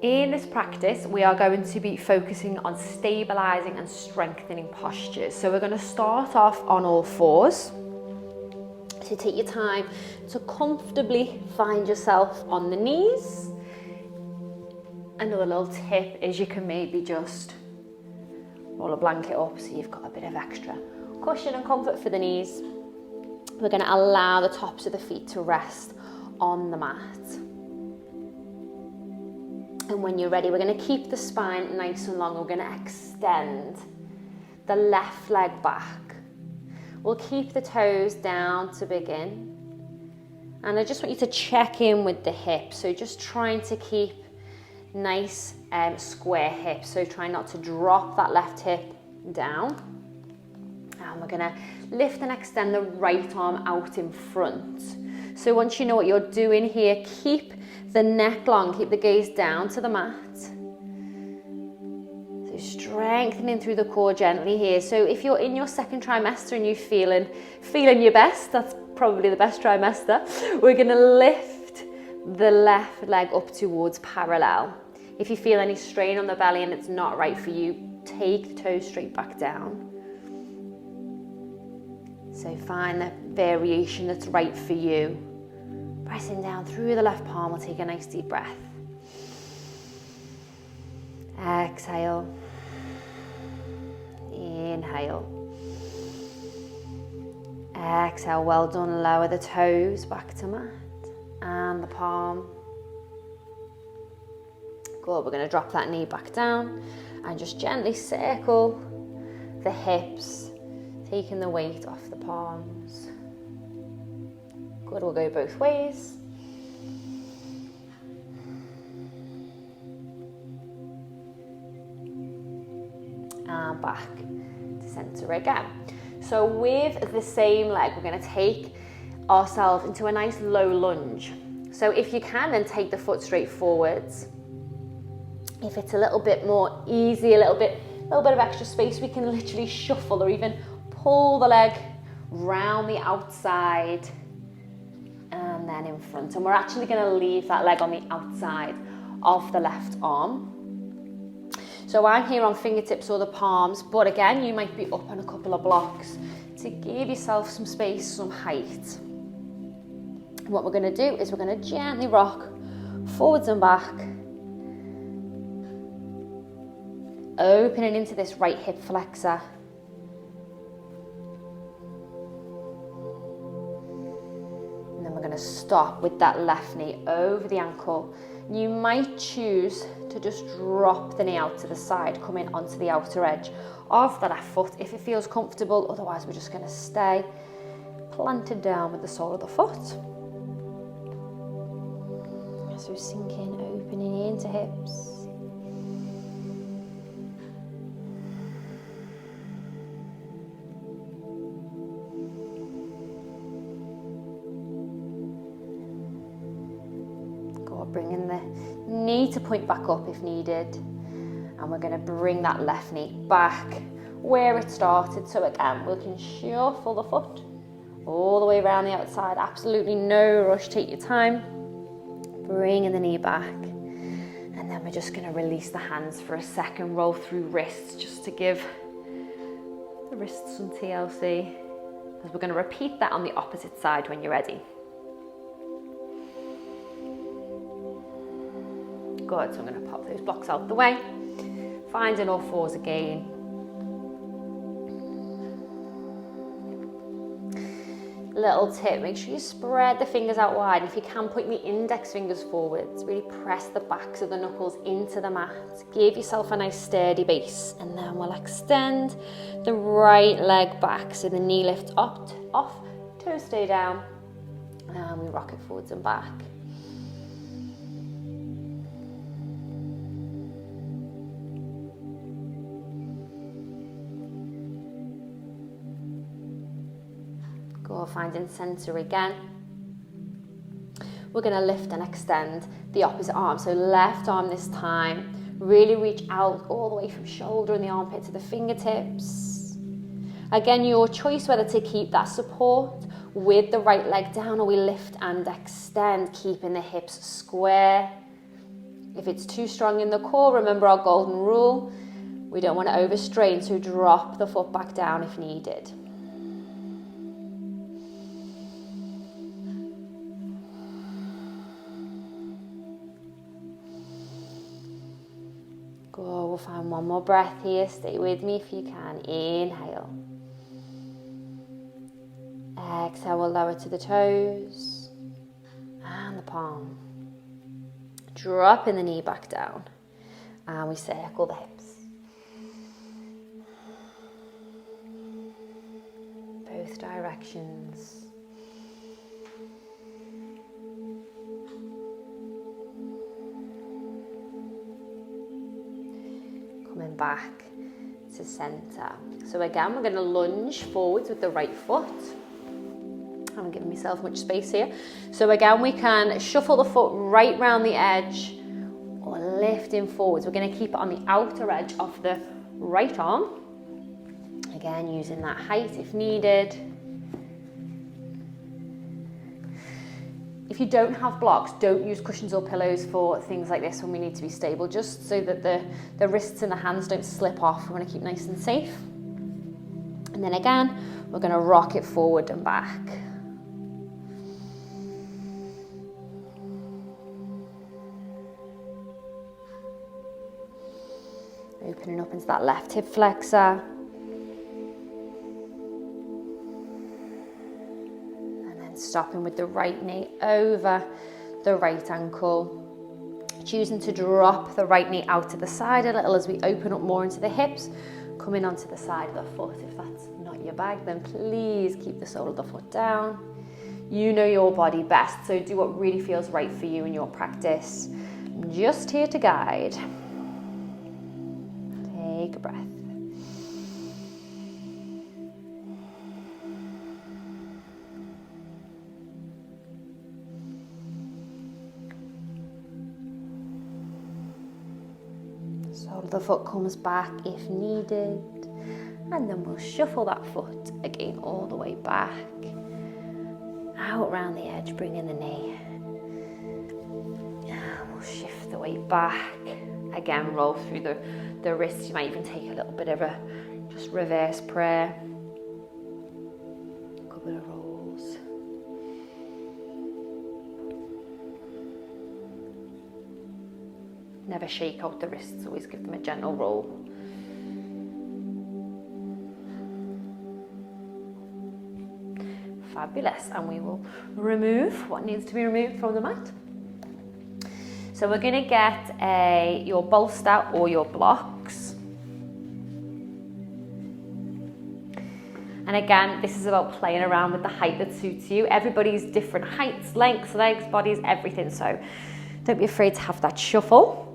In this practice, we are going to be focusing on stabilizing and strengthening postures. So we're going to start off on all fours. So take your time to comfortably find yourself on the knees. Another little tip is you can maybe just roll a blanket up so you've got a bit of extra cushion and comfort for the knees. We're going to allow the tops of the feet to rest on the mat. And when you're ready, we're going to keep the spine nice and long. We're going to extend the left leg back. We'll keep the toes down to begin. And I just want you to check in with the hips. So just trying to keep nice square hips. So try not to drop that left hip down. And we're going to lift and extend the right arm out in front. So once you know what you're doing here, keep the neck long, keep the gaze down to the mat. So strengthening through the core gently here. So if you're in your second trimester and you're feeling your best, that's probably the best trimester, we're going to lift the left leg up towards parallel. If you feel any strain on the belly and it's not right for you, take the toes straight back down. So find the variation that's right for you. Pressing down through the left palm, we'll take a nice deep breath. Exhale. Inhale. Exhale, well done. Lower the toes back to mat and the palm. Good, we're going to drop that knee back down and just gently circle the hips, taking the weight off the palms. Good, we'll go both ways. And back to center again. So with the same leg, we're going to take ourselves into a nice low lunge. So if you can, then take the foot straight forwards. If it's a little bit more easy, a little bit of extra space, we can literally shuffle or even pull the leg round the outside and then in front. And we're actually going to leave that leg on the outside of the left arm. So I'm here on fingertips or the palms, but again, you might be up on a couple of blocks to give yourself some space, some height. What we're going to do is we're going to gently rock forwards and back, opening into this right hip flexor. And then we're going to stop with that left knee over the ankle. You might choose to just drop the knee out to the side, coming onto the outer edge of the left foot if it feels comfortable. Otherwise, we're just going to stay planted down with the sole of the foot. So sinking, opening into hips. Bringing the knee to point back up if needed. And we're going to bring that left knee back where it started. So again, we can shuffle the foot all the way around the outside. Absolutely no rush, take your time. Bringing the knee back. And then we're just going to release the hands for a second. Roll through wrists just to give the wrists some TLC. Because we're going to repeat that on the opposite side when you're ready. Good, so I'm going to pop those blocks out the way. Finding all fours again. Little tip, make sure you spread the fingers out wide. If you can, point the index fingers forwards. Really press the backs of the knuckles into the mat. Give yourself a nice sturdy base. And then we'll extend the right leg back. So the knee lifts up, off, toes stay down. And we rock it forwards and back. Go, finding center again. We're going to lift and extend the opposite arm. So left arm this time. Really reach out all the way from shoulder and the armpit to the fingertips. Again, your choice whether to keep that support with the right leg down or we lift and extend, keeping the hips square. If it's too strong in the core, remember our golden rule. We don't want to overstrain, so drop the foot back down if needed. Go, we'll find one more breath here. Stay with me if you can. Inhale. Exhale, we'll lower to the toes and the palm. Dropping the knee back down. And we circle the hips. Both directions. Coming back to center. So again, we're going to lunge forwards with the right foot. I haven't given myself much space here. So again, we can shuffle the foot right round the edge or lifting forwards. We're going to keep it on the outer edge of the right arm. Again, using that height if needed. If you don't have blocks, don't use cushions or pillows for things like this when we need to be stable, just so that the wrists and the hands don't slip off. We want to keep nice and safe. And then again, we're going to rock it forward and back. Opening up into that left hip flexor. And then stopping with the right knee over the right ankle. Choosing to drop the right knee out to the side a little as we open up more into the hips. Coming onto the side of the foot. If that's not your bag, then please keep the sole of the foot down. You know your body best, so do what really feels right for you in your practice. I'm just here to guide. Take a breath. Sole of the foot comes back if needed. And then we'll shuffle that foot again all the way back. Out round the edge, bringing the knee. And we'll shift the weight back. Again, roll through the wrists. You might even take a little bit of a just reverse prayer. A couple of rolls. Never shake out the wrists, always give them a gentle roll. Fabulous, and we will remove what needs to be removed from the mat. So we're going to get your bolster or your blocks. And again, this is about playing around with the height that suits you. Everybody's different heights, lengths, legs, bodies, everything. So don't be afraid to have that shuffle.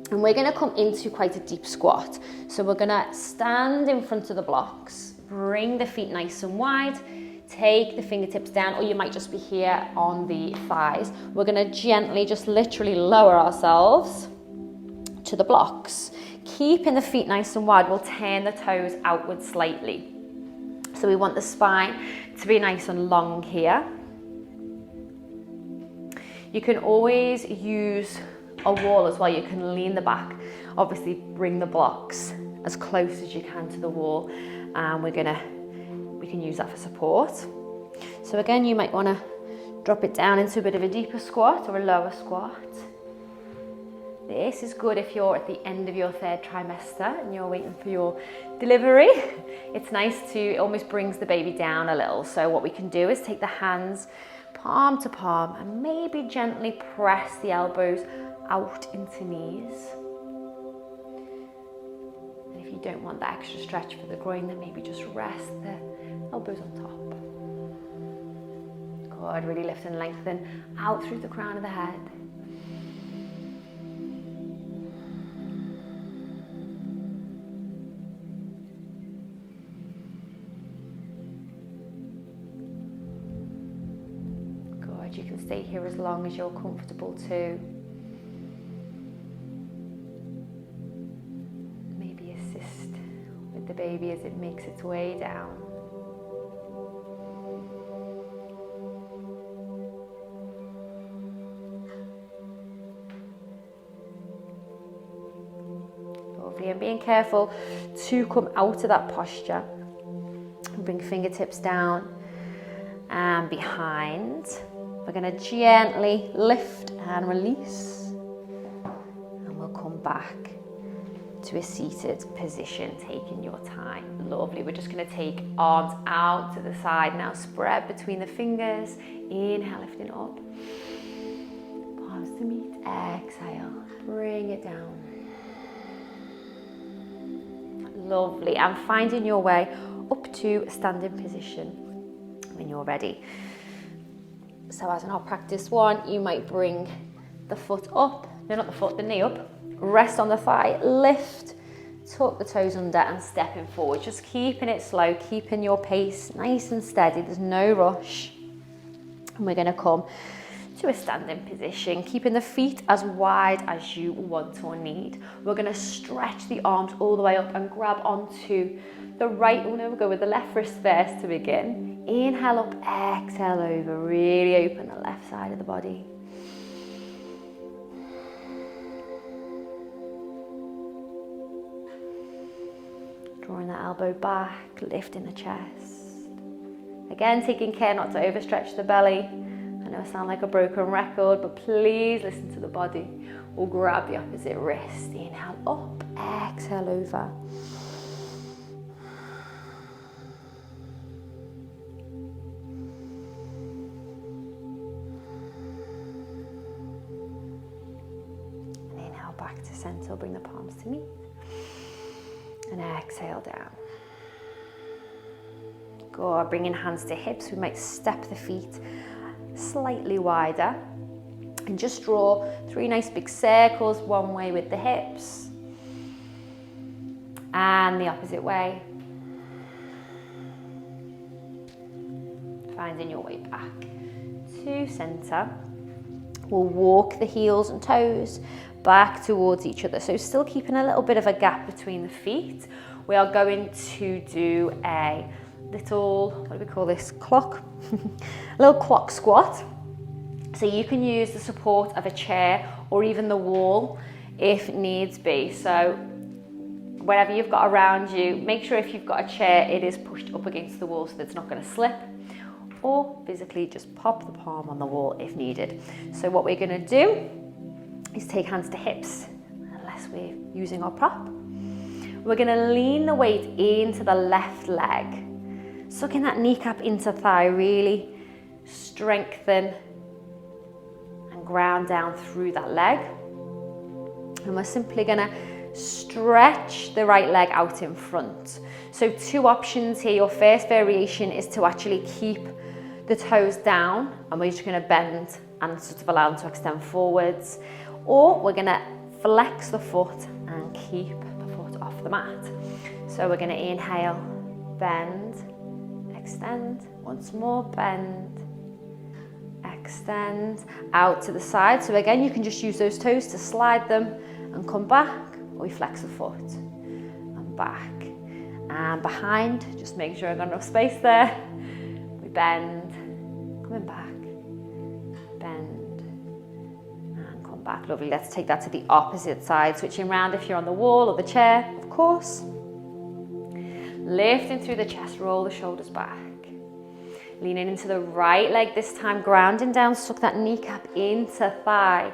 And we're going to come into quite a deep squat. So we're going to stand in front of the blocks, bring the feet nice and wide. Take the fingertips down, or you might just be here on the thighs. We're going to gently, just literally lower ourselves to the blocks. Keeping the feet nice and wide, we'll turn the toes outward slightly. So we want the spine to be nice and long here. You can always use a wall as well. You can lean the back, obviously bring the blocks as close as you can to the wall, and we can use that for support. So again, you might want to drop it down into a bit of a deeper squat or a lower squat. This is good if you're at the end of your third trimester and you're waiting for your delivery. It's nice it almost brings the baby down a little. So what we can do is take the hands palm to palm and maybe gently press the elbows out into knees. And if you don't want that extra stretch for the groin, then maybe just rest the elbows on top. Good, really lift and lengthen out through the crown of the head. Good, you can stay here as long as you're comfortable too. Maybe assist with the baby as it makes its way down. Lovely, and being careful to come out of that posture. Bring fingertips down and behind. We're going to gently lift and release, and we'll come back to a seated position, taking your time. Lovely. We're just going to take arms out to the side now, spread between the fingers. Inhale, lifting up, palms to meet. Exhale, bring it down. Lovely, and finding your way up to a standing position when you're ready. So as in our practice one, you might bring the foot up, no, not the foot, the knee up, rest on the thigh, lift, tuck the toes under and stepping forward. Just keeping it slow, keeping your pace nice and steady. There's no rush. And we're going to come to a standing position, keeping the feet as wide as you want or need. We're going to stretch the arms all the way up and grab onto the right, we'll go with the left wrist first to begin. Inhale up, exhale over, really open the left side of the body. Drawing the elbow back, lifting the chest. Again, taking care not to overstretch the belly. I know I sound like a broken record, but please listen to the body. We'll grab the opposite wrist. Inhale up, exhale over. And inhale back to center, bring the palms to meet. And exhale down. Good, bringing hands to hips. We might step the feet slightly wider and just draw 3 nice big circles, one way with the hips and the opposite way. Finding your way back to center. We'll walk the heels and toes back towards each other. So still keeping a little bit of a gap between the feet. We are going to do a little, what do we call this, clock? A little clock squat. So you can use the support of a chair or even the wall if needs be. So whatever you've got around you, make sure if you've got a chair, it is pushed up against the wall so that it's not going to slip, or physically just pop the palm on the wall if needed. So what we're going to do is take hands to hips, unless we're using our prop. We're going to lean the weight into the left leg, sucking that kneecap into thigh, really strengthen and ground down through that leg. And we're simply going to stretch the right leg out in front. So 2 options here. Your first variation is to actually keep the toes down, and we're just going to bend and sort of allow them to extend forwards. Or we're going to flex the foot and keep the foot off the mat. So we're going to inhale, bend, extend. Once more, bend, extend, out to the side. So again, you can just use those toes to slide them and come back, or we flex the foot and back and behind. Just make sure I've got enough space there. We bend, coming back, bend, and come back. Lovely. Let's take that to the opposite side, switching around if you're on the wall or the chair, of course. Lifting through the chest, roll the shoulders back. Leaning into the right leg this time, grounding down, suck that kneecap into thigh.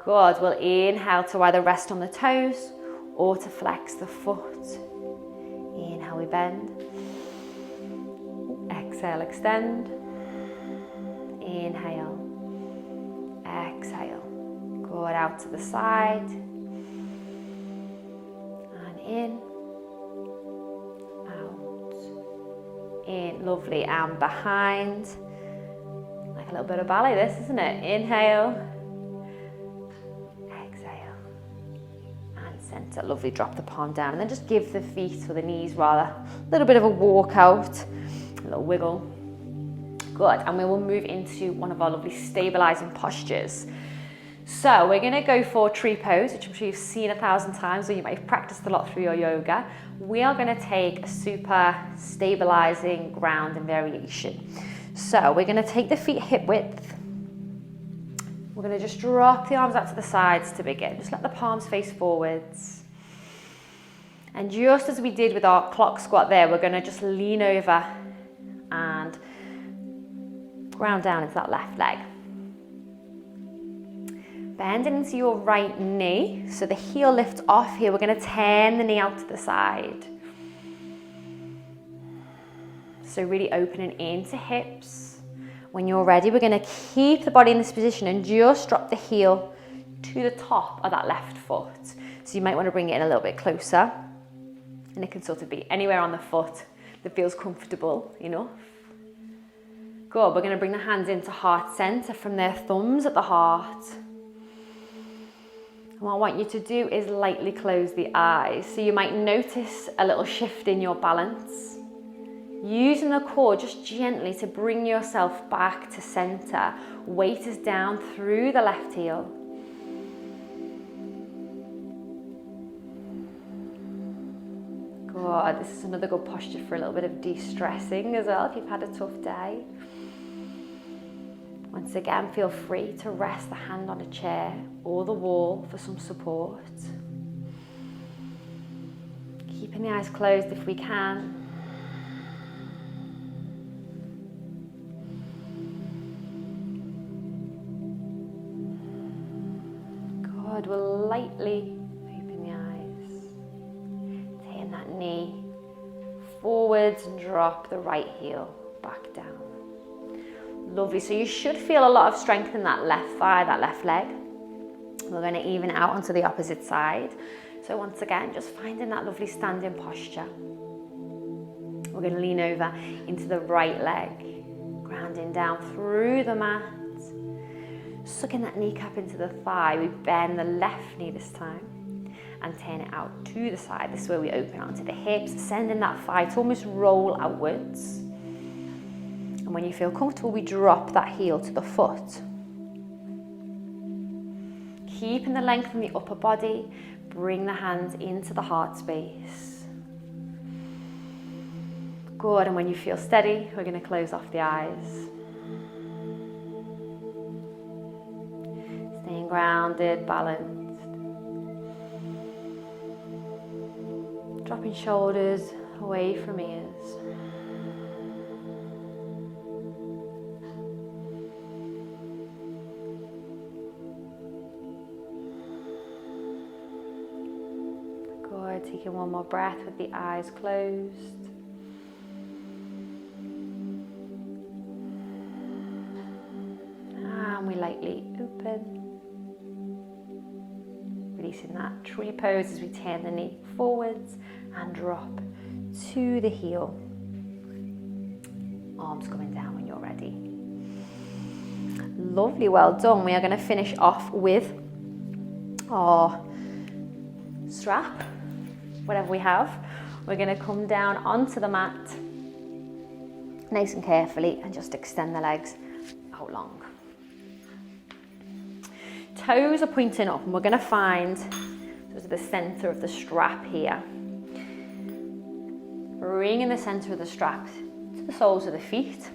Good. We'll inhale to either rest on the toes or to flex the foot. Inhale, we bend. Exhale, extend. Inhale. Exhale. Good. Out to the side. And in. In, lovely, and behind. Like a little bit of ballet this, isn't it? Inhale, exhale, and center. Lovely, drop the palm down, and then just give the feet, or the knees rather, a little bit of a walk out, a little wiggle. Good, and we will move into one of our lovely stabilizing postures. So we're going to go for tree pose, which I'm sure you've seen 1,000 times, or you might have practiced a lot through your yoga. We are going to take a super stabilizing grounding variation. So we're going to take the feet hip width. We're going to just drop the arms out to the sides to begin. Just let the palms face forwards. And just as we did with our clock squat there, we're going to just lean over and ground down into that left leg. Bending into your right knee, so the heel lifts off here. We're going to turn the knee out to the side. So really opening into hips. When you're ready, we're going to keep the body in this position and just drop the heel to the top of that left foot. So you might want to bring it in a little bit closer. And it can sort of be anywhere on the foot that feels comfortable enough. Good, we're going to bring the hands into heart center from their thumbs at the heart. And what I want you to do is lightly close the eyes. So you might notice a little shift in your balance. Using the core just gently to bring yourself back to center. Weight is down through the left heel. Good, this is another good posture for a little bit of de-stressing as well if you've had a tough day. Once again, feel free to rest the hand on a chair or the wall for some support. Keeping the eyes closed if we can. Good, we'll lightly open the eyes. Turn that knee forwards and drop the right heel back down. Lovely, so you should feel a lot of strength in that left thigh, that left leg. We're going to even out onto the opposite side. So once again, just finding that lovely standing posture. We're going to lean over into the right leg, grounding down through the mat, sucking that kneecap into the thigh. We bend the left knee this time and turn it out to the side. This is where we open onto the hips, sending that thigh to almost roll outwards. And when you feel comfortable, we drop that heel to the foot. Keeping the length in the upper body, bring the hands into the heart space. Good, and when you feel steady, we're going to close off the eyes. Staying grounded, balanced. Dropping shoulders away from ears. Taking one more breath with the eyes closed. And we lightly open. Releasing that tree pose as we turn the knee forwards and drop to the heel. Arms coming down when you're ready. Lovely, well done. We are going to finish off with our strap. Whatever we have, we're going to come down onto the mat nice and carefully and just extend the legs out long. Toes are pointing up and we're going to find the center of the strap here. Bringing the center of the strap to the soles of the feet,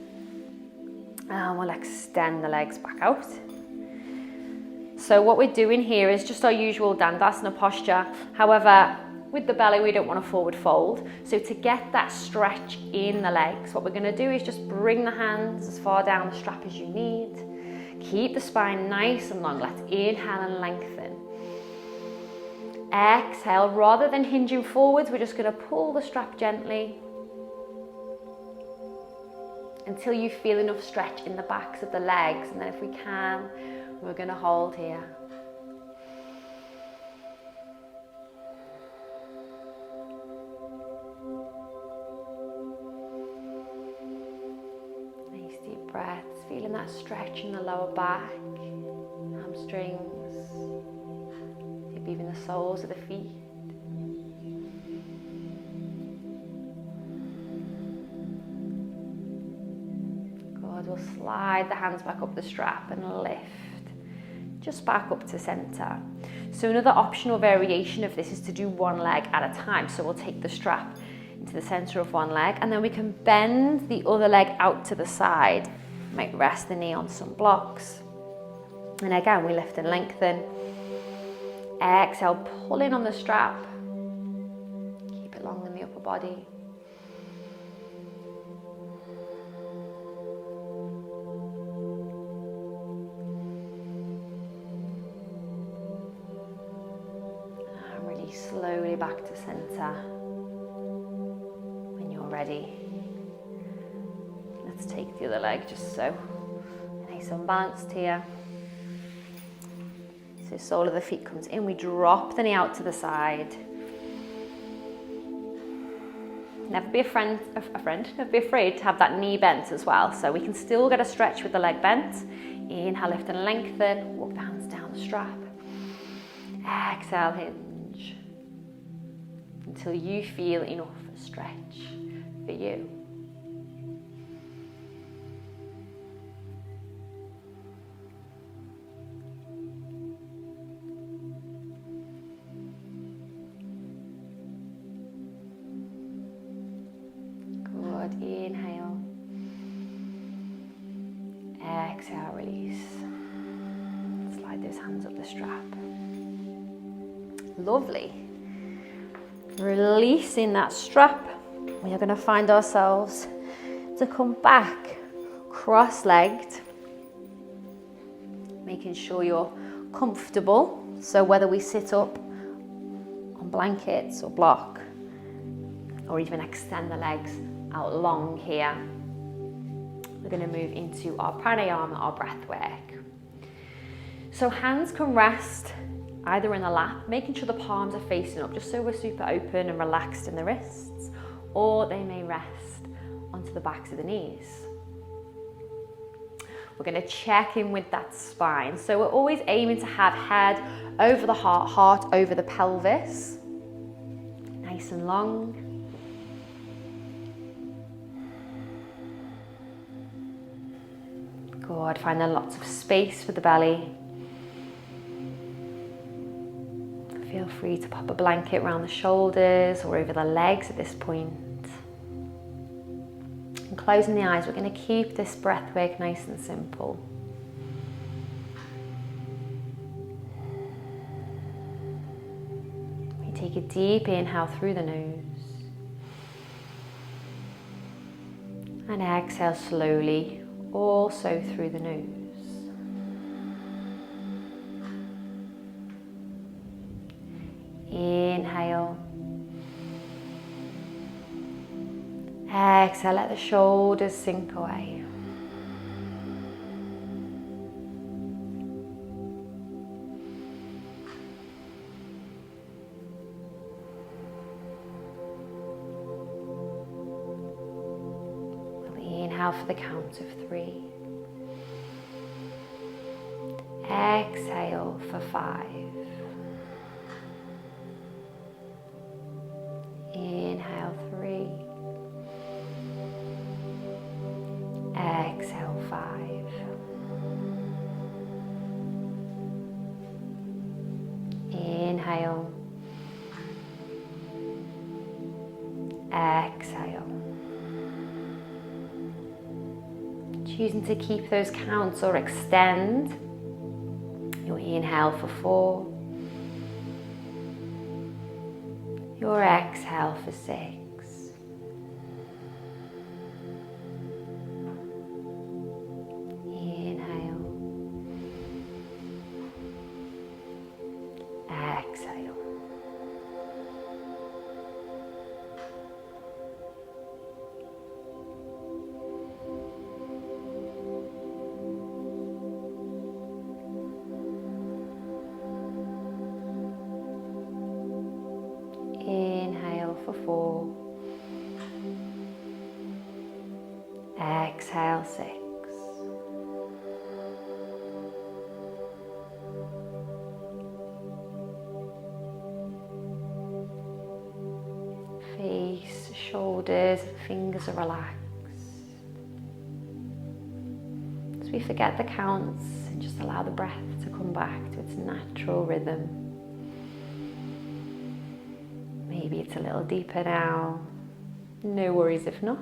and we'll extend the legs back out. So what we're doing here is just our usual Dandasana posture. However, with the belly, we don't want to forward fold. So to get that stretch in the legs, what we're going to do is just bring the hands as far down the strap as you need. Keep the spine nice and long. Let's inhale and lengthen. Exhale, rather than hinging forwards, we're just going to pull the strap gently until you feel enough stretch in the backs of the legs. And then if we can, we're going to hold here. Breaths, feeling that stretch in the lower back, hamstrings, maybe even the soles of the feet. Good, we'll slide the hands back up the strap and lift just back up to center. So another optional variation of this is to do one leg at a time. So we'll take the strap into the center of one leg and then we can bend the other leg out to the side. Might rest the knee on some blocks. And again, we lift and lengthen. Exhale, pulling on the strap. long in the upper body. And release slowly back to center. When you're ready, let's take the other leg just so. Nice and balanced here. So sole of the feet comes in, we drop the knee out to the side. Never be never be afraid to have that knee bent as well. So we can still get a stretch with the leg bent. Inhale, lift and lengthen, walk the hands down the strap. Exhale, hinge. Until you feel enough stretch for you. Inhale, exhale, release. Slide those hands up the strap. Lovely. Releasing that strap, we are going to find ourselves to come back cross-legged, making sure you're comfortable. So whether we sit up on blankets or block, or even extend the legs out long here, we're going to move into our pranayama, our breath work. So hands can rest either in the lap, making sure the palms are facing up, just so we're super open and relaxed in the wrists, or they may rest onto the backs of the knees. We're going to check in with that spine. So we're always aiming to have head over the heart, heart over the pelvis. Nice and long. Good, find there lots of space for the belly. Feel free to pop a blanket around the shoulders or over the legs at this point. And closing the eyes, we're going to keep this breath work nice and simple. We take a deep inhale through the nose. And exhale slowly, also through the nose. Inhale. Exhale, let the shoulders sink away. We'll inhale for the count of 3. Exhale for 5. Inhale 3. Exhale 5. Inhale. Exhale. Choosing to keep those counts or extend. Your inhale for 4. Your exhale for 6. Inhale. Exhale. Inhale for 4. Exhale 6. Face, shoulders, fingers are relaxed. As we forget the counts and just allow the breath to come back to its natural rhythm. Maybe it's a little deeper now. No worries if not.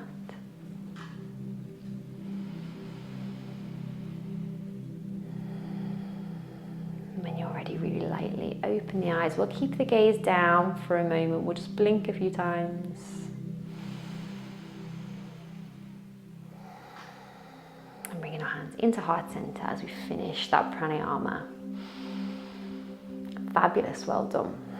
When you're ready, really lightly open the eyes. We'll keep the gaze down for a moment. We'll just blink a few times. And bringing our hands into heart center as we finish that pranayama. Fabulous, well done.